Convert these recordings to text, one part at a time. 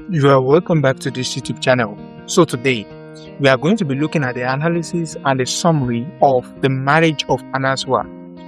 You are welcome back to this YouTube channel. So today, we are going to be looking at the analysis and the summary of the Marriage of Anansewa.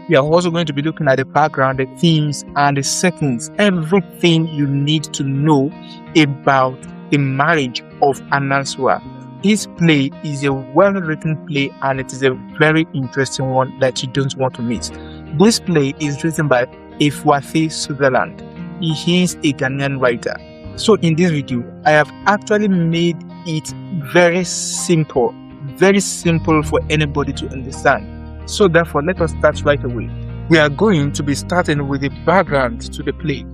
We are also going to be looking at the background, the themes, and the settings, everything you need to know about the Marriage of Anansewa. This play is a well-written play and it is a very interesting one that you don't want to miss. This play is written by Efwafe Sutherland. He is a Ghanaian writer. So in this video, I have actually made it very simple for anybody to understand. So therefore, let us start right away. We are going to be starting with the background to the play.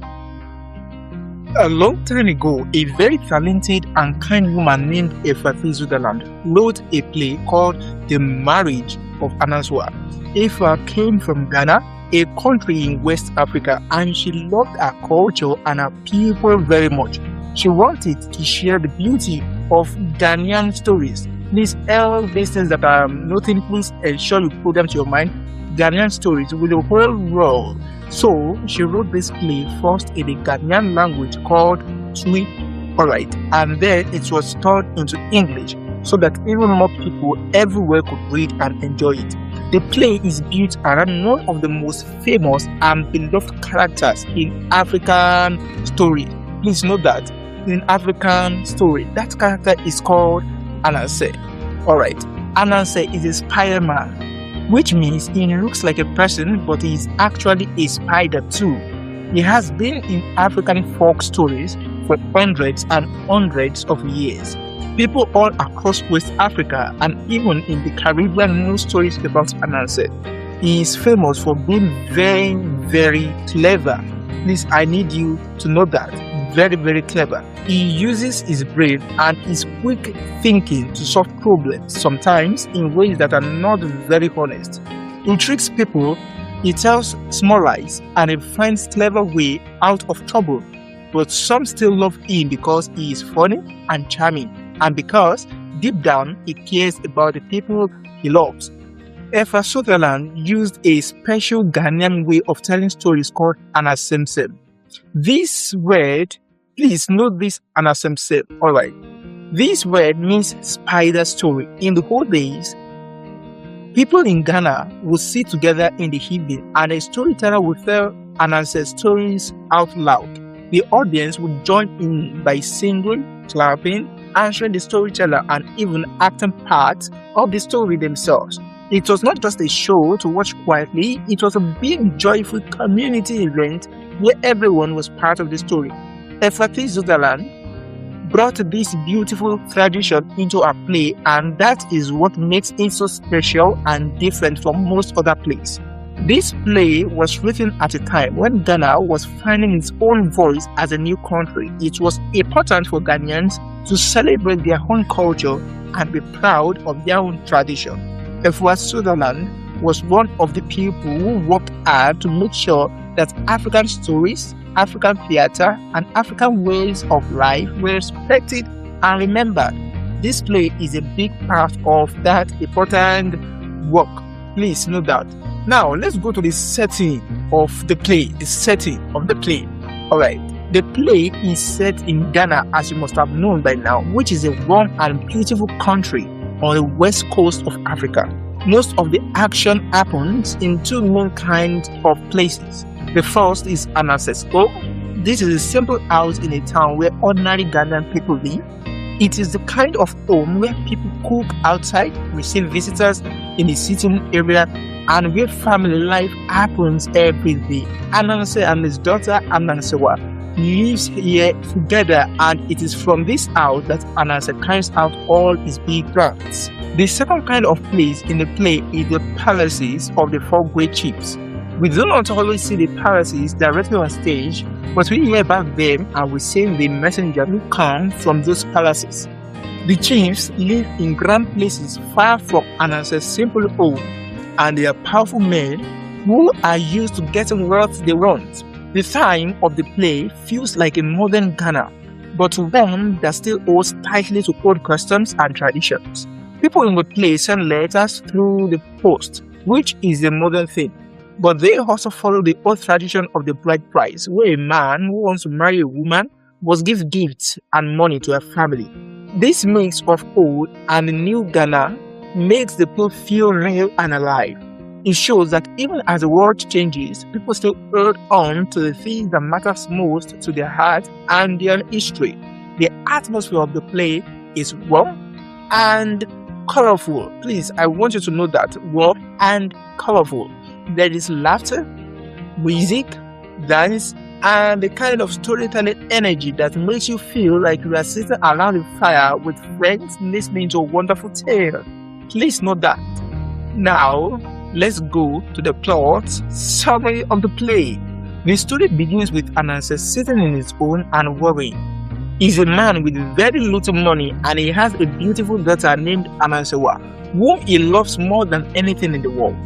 A long time ago, a very talented and kind woman named Efwafe Sutherland wrote a play called The Marriage of Anansewa. Efa came from Ghana, a country in West Africa, and she loved her culture and her people very much. She wanted to share the beauty of Ghanaian stories. Please, all these things that I am noting, please ensure you put them to your mind. Ghanaian stories with the whole world. So she wrote this play first in the Ghanaian language called Twi. Alright, and then it was turned into English so that even more people everywhere could read and enjoy it. The play is built around one of the most famous and beloved characters in African story. Please note that in African story, that character is called Ananse. Alright, Ananse is a spider-man, which means he looks like a person, but he is actually a spider too. He has been in African folk stories for hundreds and hundreds of years. People all across West Africa and even in the Caribbean know stories about Ananse. He is famous for being very, very clever. Please, I need you to know that. Very, very clever. He uses his brain and his quick thinking to solve problems, sometimes in ways that are not very honest. He tricks people, he tells small lies, and he finds clever way out of trouble. But some still love him because he is funny and charming, and because deep down he cares about the people he loves. Efwafe Sutherland used a special Ghanaian way of telling stories called Anasemsem. This word, please note this Anasemsem, alright. This word means spider story. In the old days, people in Ghana would sit together in the evening and a storyteller would tell Ananse stories out loud. The audience would join in by singing, clapping, answering the storyteller, and even acting parts of the story themselves. It was not just a show to watch quietly, it was a big, joyful community event where everyone was part of the story. Efwafe Sutherland brought this beautiful tradition into a play, and that is what makes it so special and different from most other plays. This play was written at a time when Ghana was finding its own voice as a new country. It was important for Ghanaians to celebrate their own culture and be proud of their own tradition. Efwafe Sutherland was one of the people who worked hard to make sure that African stories, African theatre, and African ways of life were respected and remembered. This play is a big part of that important work. Please note that. Now, let's go to the setting of the play. Alright, the play is set in Ghana, as you must have known by now, which is a warm and beautiful country on the west coast of Africa. Most of the action happens in two main kinds of places. The first is Anansewa. This is a simple house in a town where ordinary Ghanaian people live. It is the kind of home where people cook outside, receive visitors in the sitting area, and where family life happens every day. Ananse and his daughter Anansewa lives here together, and it is from this house that Ananse carries out all his big plans. The second kind of place in the play is the palaces of the four great chiefs. We do not always see the palaces directly on stage, but we hear about them and we see the messenger who come from those palaces. The chiefs live in grand places far from Ananse's simple home, and they are powerful men who are used to getting wealth they want. The time of the play feels like a modern Ghana, but one that still holds tightly to old customs and traditions. People in the play send letters through the post, which is a modern thing. But they also follow the old tradition of the bride price, where a man who wants to marry a woman must give gifts and money to her family. This mix of old and new Ghana makes the people feel real and alive. It shows that even as the world changes, people still hold on to the things that matters most to their heart and their history. The atmosphere of the play is warm and colorful. Please, I want you to know that warm and colorful. There is laughter, music, dance, and the kind of storytelling energy that makes you feel like you are sitting around the fire with friends listening to a wonderful tale. Please note that. Now, let's go to the plot summary of the play. The story begins with Ananse sitting in his own and worrying. He's a man with very little money and he has a beautiful daughter named Anansewa, whom he loves more than anything in the world.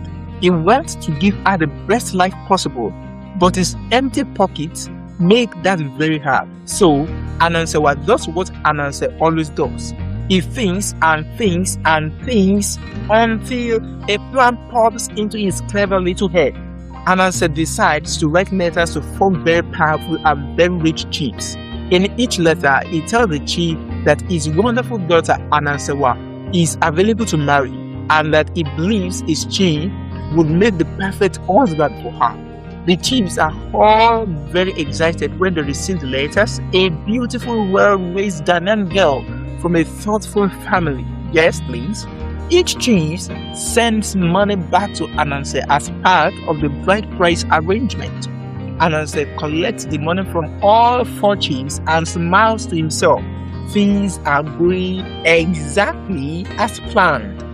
He wants to give her the best life possible, but his empty pockets make that very hard. So, Anansewa does what Ananse always does. He thinks and thinks and thinks until a plan pops into his clever little head. Ananse decides to write letters to 4 very powerful and very rich chiefs. In each letter, he tells the chief that his wonderful daughter Anansewa is available to marry and that he believes his chief would make the perfect husband for her. The chiefs are all very excited when they receive the letters. A beautiful, well-raised Ghanaian girl from a thoughtful family. Yes, please. Each chief sends money back to Ananse as part of the bride price arrangement. Ananse collects the money from all 4 chiefs and smiles to himself. Things are going exactly as planned.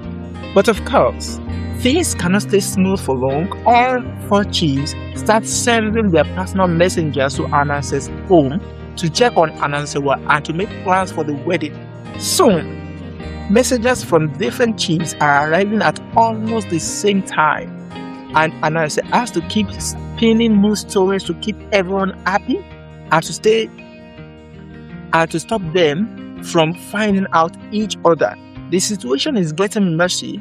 But of course, things cannot stay smooth for long. All 4 chiefs start sending their personal messengers to Ananse's home to check on Anansewa and to make plans for the wedding. Soon, messengers from different chiefs are arriving at almost the same time, and Ananse has to keep spinning new stories to keep everyone happy and to stop them from finding out each other. The situation is getting messy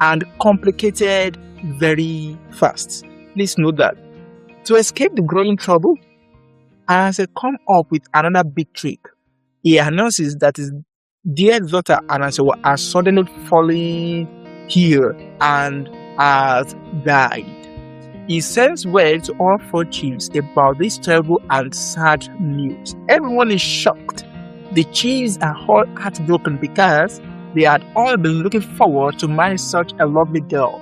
and complicated very fast. Please note that. To escape the growing trouble, Ananse comes up with another big trick. He announces that his dear daughter Anansewa has suddenly fallen ill and has died. He sends word to all 4 chiefs about this terrible and sad news. Everyone is shocked. The chiefs are all heartbroken because they had all been looking forward to marry such a lovely girl.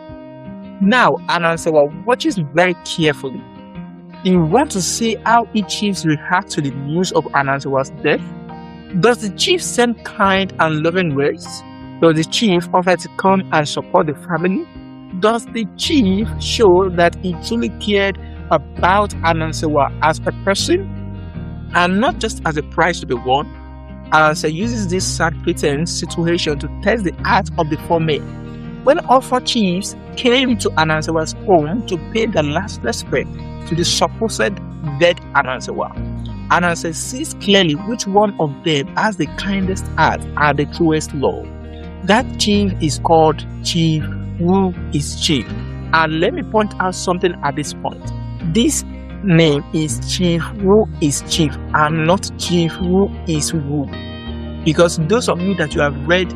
Now Anansewa watches very carefully. He wants to see how each chief reacts to the news of Anansewa's death. Does the chief send kind and loving words? Does the chief offer to come and support the family? Does the chief show that he truly cared about Anansewa as a person and not just as a prize to be won? Ananse uses this sad pretense situation to test the heart of the 4 men. When all 4 chiefs came to Anansewa's home to pay the last respect to the supposed dead Anansewa, Ananse sees clearly which one of them has the kindest heart and the truest love. That chief is called Chief Who is Chief. And let me point out something at this point. This name is Chief Who is Chief and not Chief Who is Who. Because those of you that you have read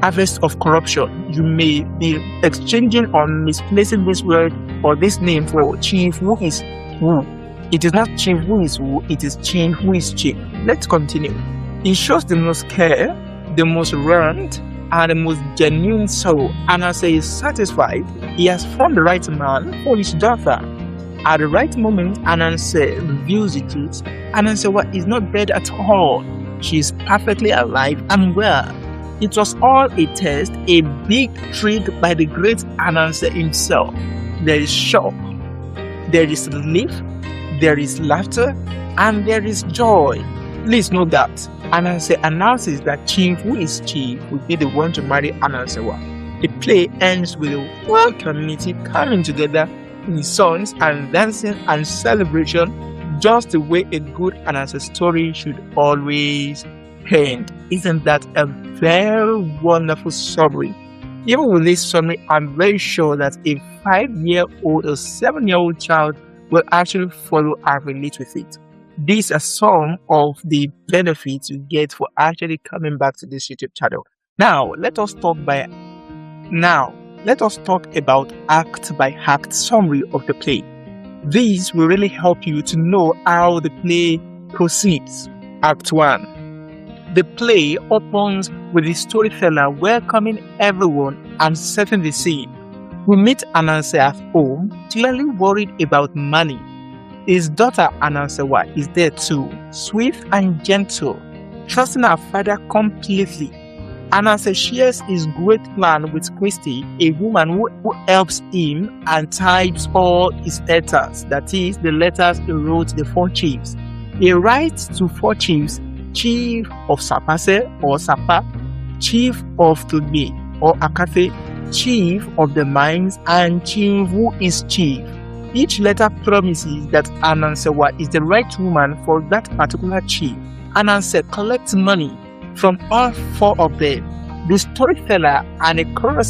Harvest of Corruption, you may be exchanging or misplacing this word or this name for Chief Who is Who. It is not Chief Who is Who, it is Chief Who is Chief. Let's continue. He shows the most care, the most warmth, and the most genuine sorrow. Ananse is satisfied he has found the right man for his daughter. At the right moment, Ananse reveals the truth. Anansewa is not dead at all. She is perfectly alive and well. It was all a test, a big trick by the great Ananse himself. There is shock, there is relief, there is laughter, and there is joy. Please note that Ananse announces that Chief Who is Chief will be the one to marry Anansewa. The play ends with the whole community coming together in songs and dancing and celebration, just the way a good Ananse story should always end. Isn't that a very wonderful summary? Even with this summary, I'm very sure that a 5-year-old or 7-year-old child will actually follow and relate with it. These are some of the benefits you get for actually coming back to this YouTube channel. Now, let us talk about act by act summary of the play. These will really help you to know how the play proceeds. Act 1. The play opens with the storyteller welcoming everyone and setting the scene. We meet Anansewa at home, clearly worried about money. His daughter Anansewa is there too, sweet and gentle, trusting her father completely. Anansewa shares his great plan with Christy, a woman who helps him and types all his letters, that is, the letters he wrote to the 4 chiefs. He writes to 4 chiefs, Chief of Sapase or Sapa, Chief of Tugbe or Akate, Chief of the Mines, and Chief who is Chief. Each letter promises that Anansewa is the right woman for that particular chief. Anansewa collects money from all 4 of them. The storyteller and the chorus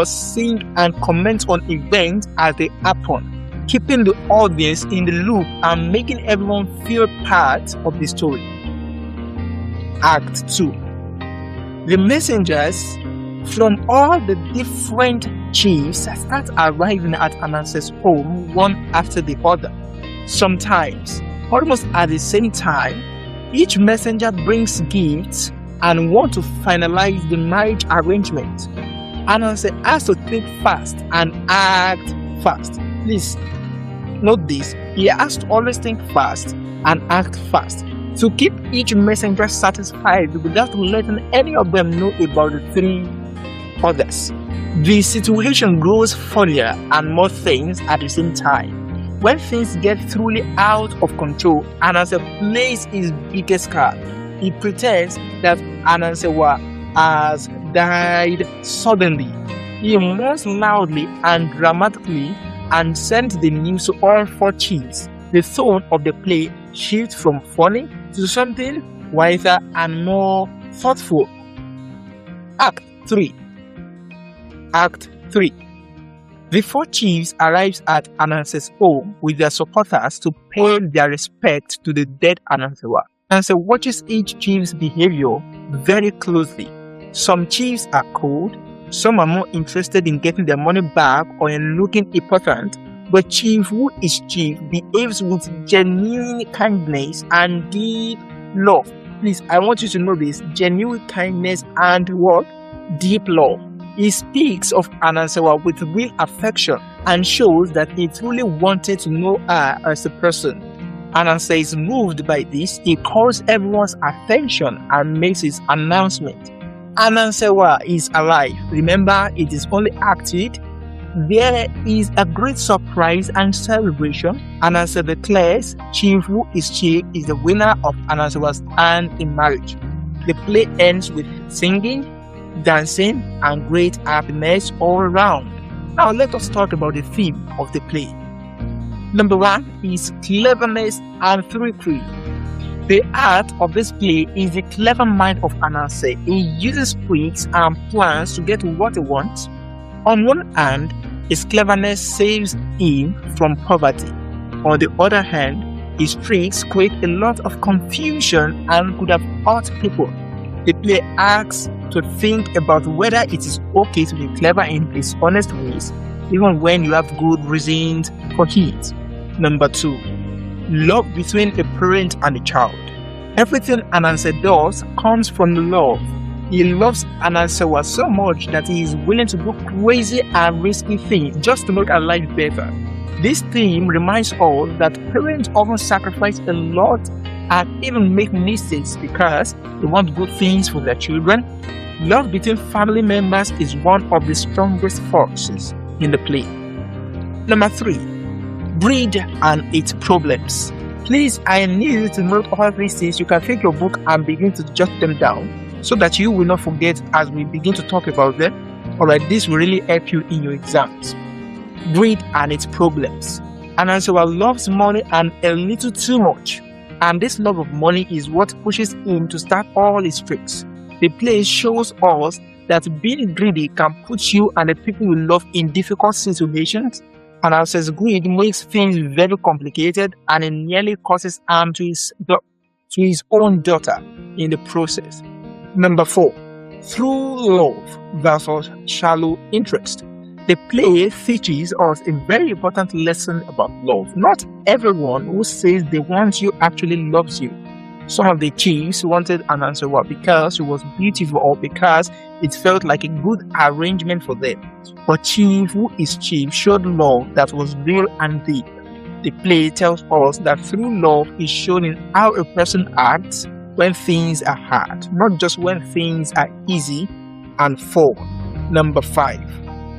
sing and comment on events as they happen, keeping the audience in the loop and making everyone feel part of the story. Act 2. The messengers from all the different chiefs start arriving at Anansewa's home one after the other. Sometimes, almost at the same time, each messenger brings gifts and want to finalize the marriage arrangement. Anansewa has to think fast and act fast. Please note this, he has to always think fast and act fast to keep each messenger satisfied without letting any of them know about the 3 others. The situation grows funnier and more things at the same time. When things get truly out of control, Anansewa plays his biggest card. He pretends that Anansewa has died suddenly. He mourns loudly and dramatically and sends the news to all 4 chiefs. The tone of the play shifts from funny to something wiser and more thoughtful. Act 3. The 4 chiefs arrive at Anansewa's home with their supporters to pay their respect to the dead Anansewa. Anansewa watches each chief's behavior very closely. Some chiefs are cold, some are more interested in getting their money back or in looking important, but Chief who is Chief behaves with genuine kindness and deep love. Please, I want you to know this, genuine kindness and what? Deep love. He speaks of Anansewa with real affection and shows that he truly wanted to know her as a person. Anansewa is moved by this. He calls everyone's attention and makes his announcement. Anansewa is alive. Remember, it is only acted. There is a great surprise and celebration. Anansewa declares Chief who is Chief is the winner of Anansewa's hand in marriage. The play ends with singing, dancing, and great happiness all around. Now let us talk about the theme of the play. Number 1 is cleverness and trickery. The art of this play is the clever mind of Anansewa. He uses tricks and plans to get what he wants. On one hand, his cleverness saves him from poverty. On the other hand, his tricks create a lot of confusion and could have hurt people. The play asks to think about whether it is okay to be clever in dishonest ways, even when you have good reasons for it. Number 2, love between a parent and a child. Everything Anansewa does comes from love. He loves Anansewa so much that he is willing to do crazy and risky things just to make her life better. This theme reminds us that parents often sacrifice a lot and even make mistakes because they want good things for their children. Love between family members is one of the strongest forces in the play. Number 3, greed and its problems. Please, I need you to note all these things. You can take your book and begin to jot them down so that you will not forget as we begin to talk about them. Alright, this will really help you in your exams. Greed and its problems. Anansewa loves money and a little too much. And this love of money is what pushes him to start all his tricks. The play shows us that being greedy can put you and the people you love in difficult situations. Ananse's greed makes things very complicated and it nearly causes harm to his own daughter in the process. Number 4. Through love versus shallow interest. The play teaches us a very important lesson about love. Not everyone who says they want you actually loves you. Some of the chiefs wanted Anansewa because she was beautiful or because it felt like a good arrangement for them. But Chief, who is Chief, showed love that was real and deep. The play tells us that true love is shown in how a person acts when things are hard, not just when things are easy and fun. Number 5.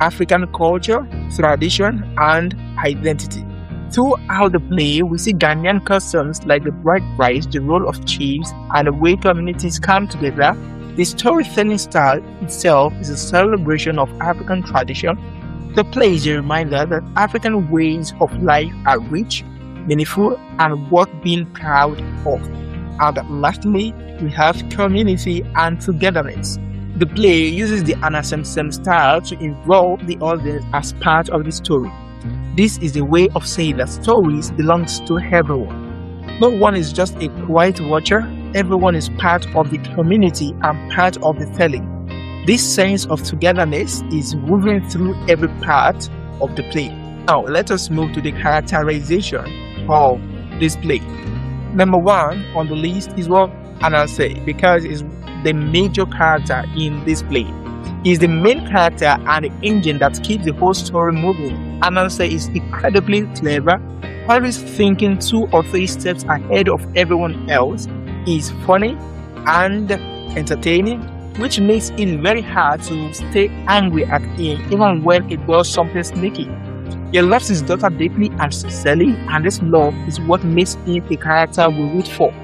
African culture, tradition, and identity. Throughout the play, we see Ghanaian customs like the bride price, the role of chiefs, and the way communities come together. The storytelling style itself is a celebration of African tradition. The play is a reminder that African ways of life are rich, meaningful, and worth being proud of. And lastly, we have community and togetherness. The play uses the Anansewa style to involve the audience as part of the story. This is a way of saying that stories belong to everyone. No one is just a quiet watcher, everyone is part of the community and part of the telling. This sense of togetherness is woven through every part of the play. Now, let us move to the characterization of this play. Number 1 on the list is Ananse, because it's the major character in this play. He's the main character and the engine that keeps the whole story moving. Ananse is incredibly clever, always thinking 2 or 3 steps ahead of everyone else. He's funny and entertaining, which makes it very hard to stay angry at him even when it does something sneaky. He loves his daughter deeply and sincerely, and this love is what makes him a character we root for.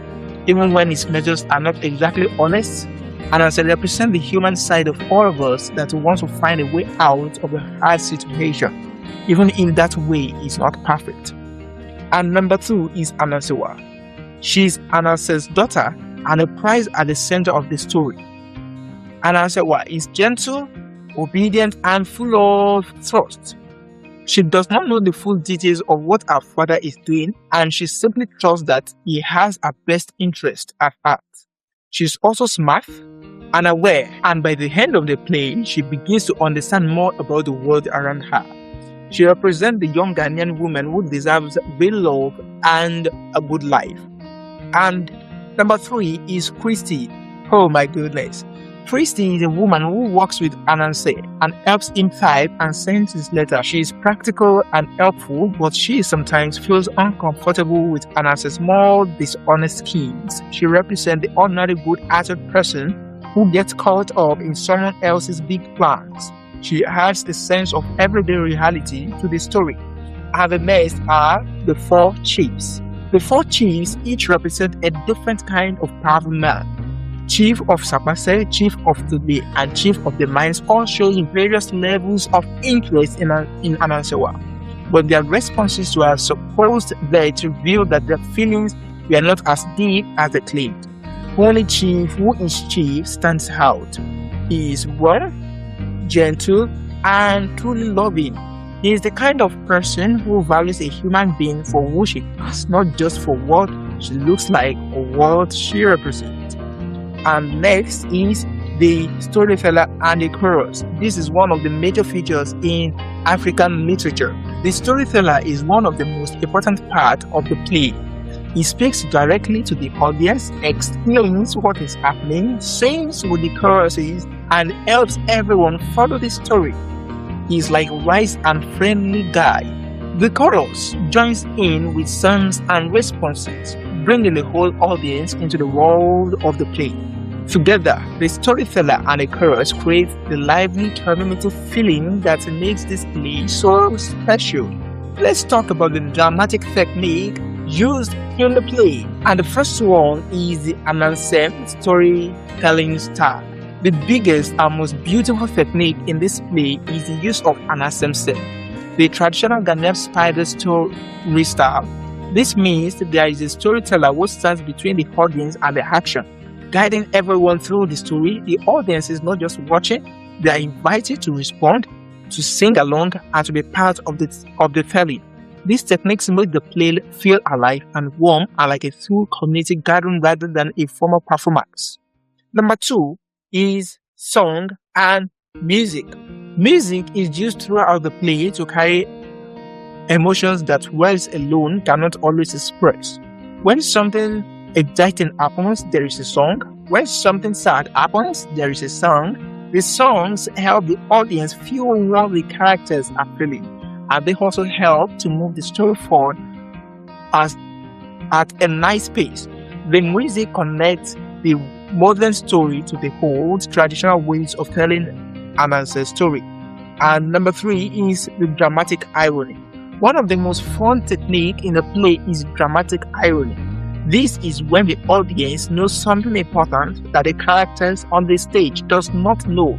Even when his measures are not exactly honest, Ananse represents the human side of all of us that wants to find a way out of a hard situation, even if that way is not perfect. And number 2 is Anansewa. She's Ananse's daughter and a prize at the center of the story. Anansewa is gentle, obedient, and full of trust. She does not know the full details of what her father is doing, and she simply trusts that he has her best interest at heart. She's also smart and aware, and by the end of the play, she begins to understand more about the world around her. She represents the young Ghanaian woman who deserves real love and a good life. And number 3 is Christy. Oh my goodness. Christy is a woman who works with Ananse and helps him type and send his letter. She is practical and helpful, but she sometimes feels uncomfortable with Ananse's more dishonest schemes. She represents the ordinary good-hearted person who gets caught up in someone else's big plans. She adds a sense of everyday reality to the story. And the next are the 4 chiefs. The 4 chiefs each represent a different kind of powerful man. Chief of Sapase, Chief of Today, and Chief of the Mines all show in various levels of interest in Anansewa, but their responses were supposed there to reveal that their feelings were not as deep as they claimed. Only Chief, who is Chief, stands out. He is warm, gentle, and truly loving. He is the kind of person who values a human being for who she is, not just for what she looks like or what she represents. And next is the storyteller and the chorus. This is one of the major features in African literature. The storyteller is one of the most important parts of the play. He speaks directly to the audience, explains what is happening, sings with the choruses, and helps everyone follow the story. He is like a wise and friendly guy. The chorus joins in with songs and responses, bringing the whole audience into the world of the play. Together, the storyteller and the chorus create the lively community feeling that makes this play so special. Let's talk about the dramatic technique used in the play. And the first one is the Ananse storytelling style. The biggest and most beautiful technique in this play is the use of Anansewa, the traditional Ghanaian spider story style. This means that there is a storyteller who stands between the audience and the action, guiding everyone through the story. The audience is not just watching, they are invited to respond, to sing along, and to be part of the telling. These techniques make the play feel alive and warm and like a full community gathering rather than a formal performance. Number 2 is song and music. Music is used throughout the play to carry emotions that words alone cannot always express. When something exciting happens, there is a song. When something sad happens, there is a song. The songs help the audience feel what the characters are feeling, and they also help to move the story forward at a nice pace. The music connects the modern story to the old traditional ways of telling an ancestor story. And number 3 is the dramatic irony. One of the most fun techniques in the play is dramatic irony. This is when the audience knows something important that the characters on the stage does not know.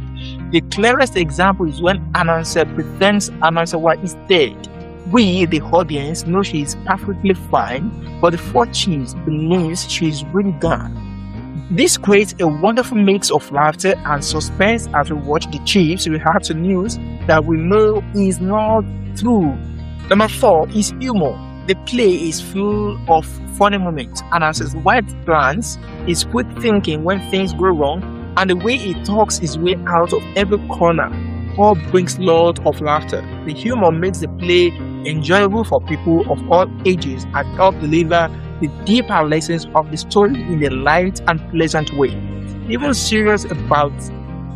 The clearest example is when Anansewa pretends Anansewa is dead. We, the audience, know she is perfectly fine, but the 4 chiefs believes she is really gone. This creates a wonderful mix of laughter and suspense as we watch the chiefs react to news that we know is not true. Number 4 is humor. The play is full of funny moments, and as his white glance is quick thinking when things go wrong, and the way he talks his way out of every corner all brings lots of laughter. The humor makes the play enjoyable for people of all ages and help deliver the deeper lessons of the story in a light and pleasant way. Even serious about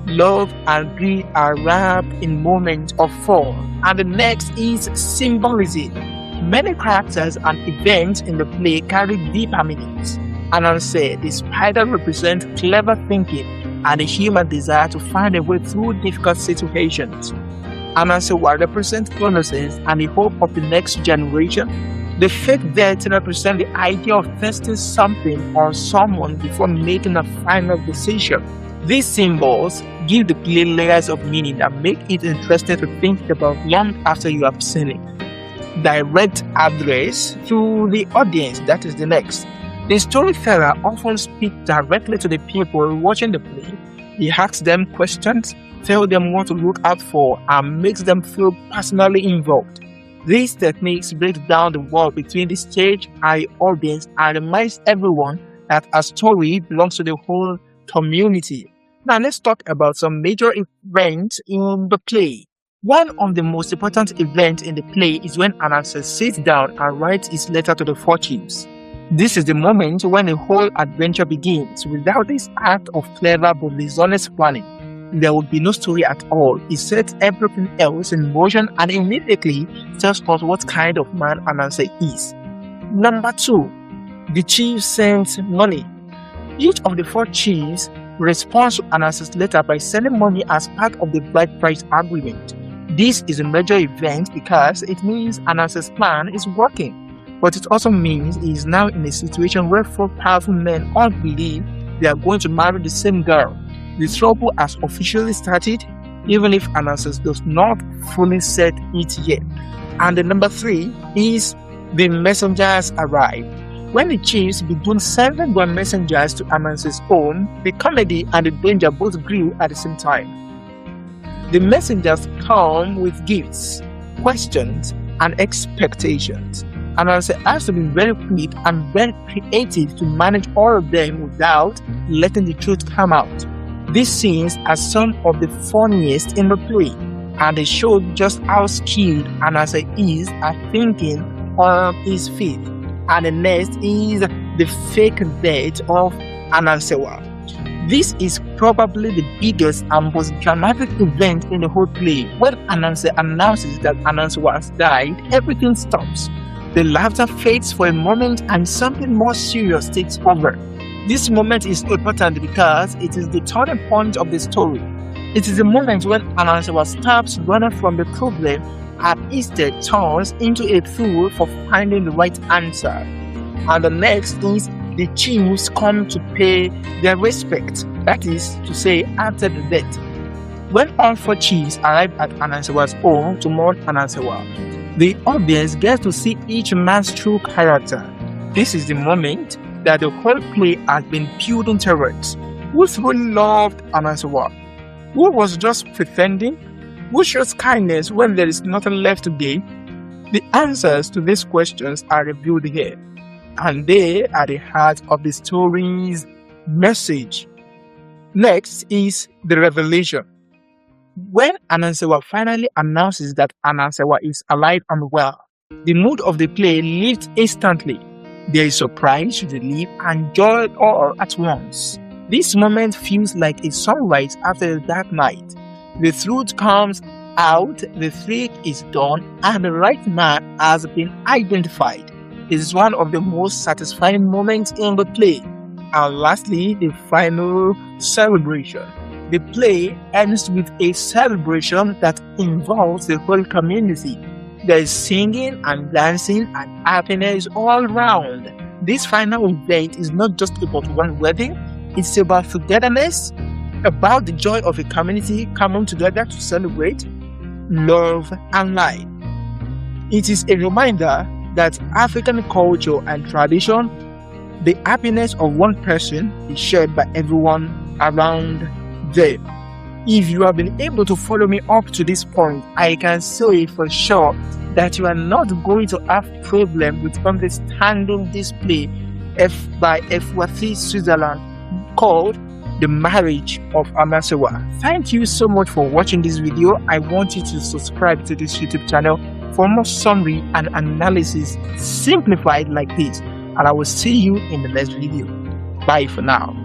love and greed are wrapped in moments of fun. And the next is symbolism. Many characters and events in the play carry deeper meanings. Anansewa, the spider, represents clever thinking and a human desire to find a way through difficult situations. Anansewa represents innocence and the hope of the next generation. The fake death represents the idea of testing something or someone before making a final decision. These symbols give the play layers of meaning that make it interesting to think about long after you have seen it. Direct address to the audience, that is the next. The storyteller often speaks directly to the people watching the play. He asks them questions, tells them what to look out for, and makes them feel personally involved. These techniques break down the wall between the stage and the audience and reminds everyone that a story belongs to the whole community. Now let's talk about some major events in the play. One of the most important events in the play is when Anansewa sits down and writes his letter to the 4 chiefs. This is the moment when the whole adventure begins. Without this act of clever but dishonest planning, there would be no story at all. He sets everything else in motion and immediately tells us what kind of man Anansewa is. Number 2, the chief sends money. Each of the 4 chiefs responds to Anansewa's letter by sending money as part of the bride price agreement. This is a major event because it means Anansewa's plan is working, but it also means he is now in a situation where 4 powerful men all believe they are going to marry the same girl. The trouble has officially started, even if Anansewa does not fully set it yet. And the number 3 is the messengers arrive. When the chiefs begin sending their messengers to Anansewa's home, the comedy and the danger both grew at the same time. The messengers come with gifts, questions, and expectations. Anansewa has to be very quick and very creative to manage all of them without letting the truth come out. These scenes are some of the funniest in the play, and they show just how skilled Anansewa is at thinking on his feet. And the next is the fake death of Anansewa. This is probably the biggest and most dramatic event in the whole play. When Anansewa announces that Anansewa has died, everything stops. The laughter fades for a moment and something more serious takes over. This moment is important because it is the turning point of the story. It is the moment when Anansewa stops running from the problem and instead turns into a fool for finding the right answer. And the next is the chiefs come to pay their respect, that is to say, after the death. When all 4 chiefs arrive at Anansewa's home to mourn Anansewa, the audience gets to see each man's true character. This is the moment that the whole play has been building towards. Who truly loved Anansewa? Who was just pretending? Who shows kindness when there is nothing left to give? The answers to these questions are revealed here, and they are the heart of the story's message. Next is the revelation. When Anansewa finally announces that Anansewa is alive and well, the mood of the play lifts instantly. There is surprise, relief, and joy all at once. This moment feels like a sunrise after a dark night. The truth comes out, the trick is done, and the right man has been identified. It is one of the most satisfying moments in the play. And lastly, the final celebration. The play ends with a celebration that involves the whole community. There is singing and dancing and happiness all around. This final event is not just about one wedding, it's about togetherness, about the joy of a community coming together to celebrate love and life. It is a reminder that African culture and tradition, the happiness of one person is shared by everyone around them. If you have been able to follow me up to this point, I can say for sure that you are not going to have problem with understanding this play by F. Switzerland called The Marriage of Anansewa. Thank you so much for watching this video. I want you to subscribe to this YouTube channel for more summary and analysis simplified like this. And I will see you in the next video. Bye for now.